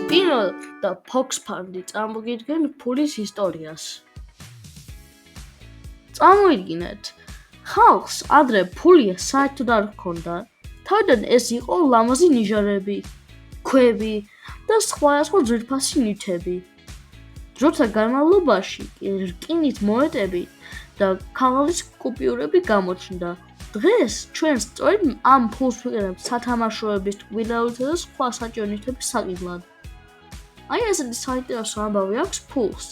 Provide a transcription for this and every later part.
პირველ და Fox Fund-ი წარმოგიდგენ ფულის ისტორიას. წარმოიდგინეთ, ხალხს ადრე ფული საერთოდ არ ჰქონდა. თავიდან ეს იყო ლამაზი ნიჟარები, ქვები და სხვადასხვა ძვირფასი ნივთები. დროთა განმავლობაში რკინით მონეტები და ქაღალდის კუპიურები გამოჩნდა. დღეს ჩვენ სწორედ ამ ფულს ვიყენებთ სათამაშოების, ტკბილეულისა და სხვა საჭირო ნივთების საყიდლად. აი ესეთი საინტერესო ამბავი აქვს ფულს.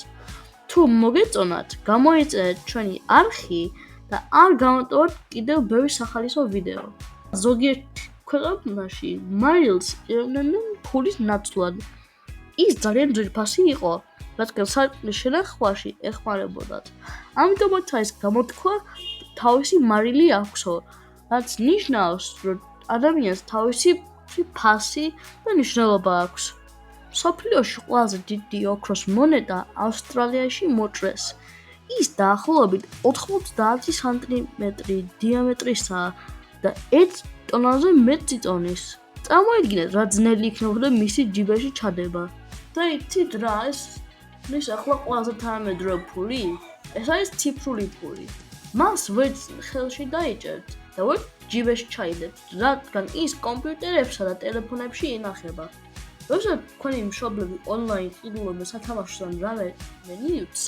თუ მოგეწონათ, გამოიწერეთ ჩვენი არხი და არ გამოტოვოთ კიდევ ბევრი სახალისო ვიდეო. ზოგიერთ ქვეყანაში მარილს იღებდნენ ფულის ნაცვლად. ის ძალიან ძვირფასი იყო, რადგან სარკმლის შენახვაში ეხმარებოდათ. ამიტომაც ეს გამოთქვა თავისი მარილი აქვსო, რაც ნიშნავს, რომ ადამიანს თავისი ფასი და მნიშვნელობა აქვს. მსოფლიოში ყველაზე დიდი ოქროს მონეტა ავსტრალიაში მოჭრეს. ის დაახლოებით 90 სანტიმეტრი დიამეტრისაა და 1 ტონაზე მეტი წონის. წარმოიდგინეთ, რა ძნელი იქნებოდა მისი ჯიბეში ჩადება. და იცით რა არის ახლა ყველაზე თანამედროვე ფული? ეს არის ციფრული ფული. მას ვერც ხელში დაიჭერთ და ვერც ჯიბეში ჩაიდებთ, რადგან ის კომპიუტერებსა და ტელეფონებში ინახება. როდესაც თქვენი მშობლები ონლაინ ყიდულობენ სათამაშოს ან რამე ნივთს,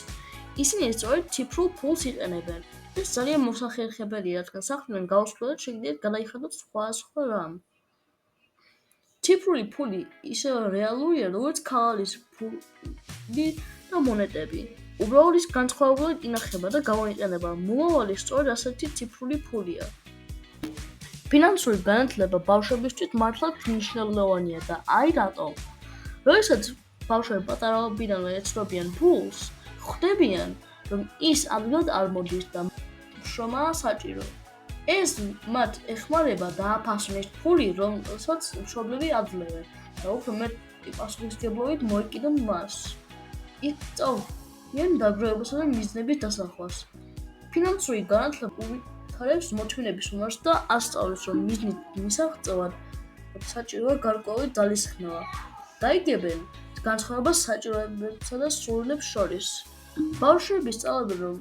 ისინი სწორედ ციფრულ ფულს იყენებენ. ეს ძალიან მოსახერხებელია, რადგან სახლიდან გაუსვლელად შეგიძლიათ გადაიხადოთ სხვადასხვა რამ. ციფრული ფული ისევე რეალურია, როგორც ქაღალდის ფული და მონეტები. უბრალოდ ის განსხვავებულად ინახება და გამოიყენება. მომავალი სწორედ ასეთი ციფრული ფულია. ფინანსური განათლება ბავშვებისთვის მართლაც მნიშვნელოვანია და აი რატომ. როდესაც ბავშვები პატარაობიდანვე ეცნობიან ფულს, ხვდებიან, რომ ის ამგვარად არ მოდის და შრომაა საჭირო. ეს მათ ეხმარება დააფასონ ის ფული, რომელსაც მშობლები აძლევენ და უფრო მეტი პასუხისმგებლობით მოეკიდონ მას. ისწავლიან დაგროვებასა და მიზნების დასახვას. ფინანსური განათლება უვითარებს მოთმინების უნარს და ასწავლებს, რომ მიზნის მისაღწევად საჭიროა გარკვეული ძალისხმევა. დაიგებენ განსხვავებას საჭიროებებსა და სურვილებს შორის. ბავშვები სწავლობენ, რომ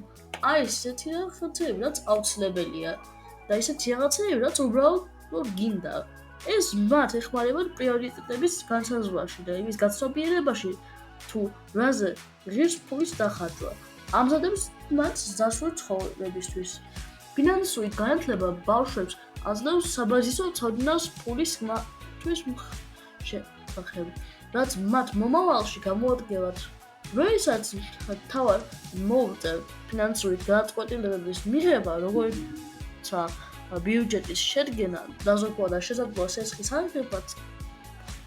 არის ისეთი რაღაცები, რაც აუცილებელია და ისეთი რაღაცები, რაც უბრალოდ გინდა. ეს მათ ეხმარებათ პრიორიტეტების განსაზღვრაში და იმის გაცნობიერებაში, თუ რაზე ღირს ფულის დახარჯვა. ამზადებს მათ ზარსული ცხოვრებისთვის. ფინანსური განათლება ბავშვებს აძლევს საბაზისო ცოდნას ფულის ხმათვის შესახებ, რაც მათ მომავალში გამოადგევათ. როდესაც თავად მოუწევთ ფინანსური გადაწყვეტილებების მიღება, როგორიცაა ბიუჯეტის შედგენა, დაზოგვება და შესაძლოა სესხის აღება,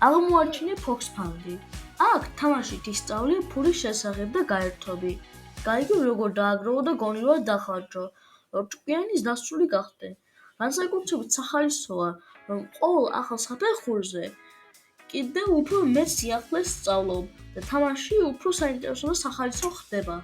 აღმოაჩინე Fox Fund-ი. აქ თამაშით ისწავლია ფულის შესახებ და გაერთობი. გაიგო, როგორ დააგროვო და გონივრად დახარჯო, რომ ჭკვიანის დასწული გახდნენ. განსაკუთრებით სახალისოა, რომ ყოველ ახალ საფეხურზე კიდევ უფრო მეტ სიახლეს სწავლობ და თამაში უფრო საინტერესო და სახალისო ხდება.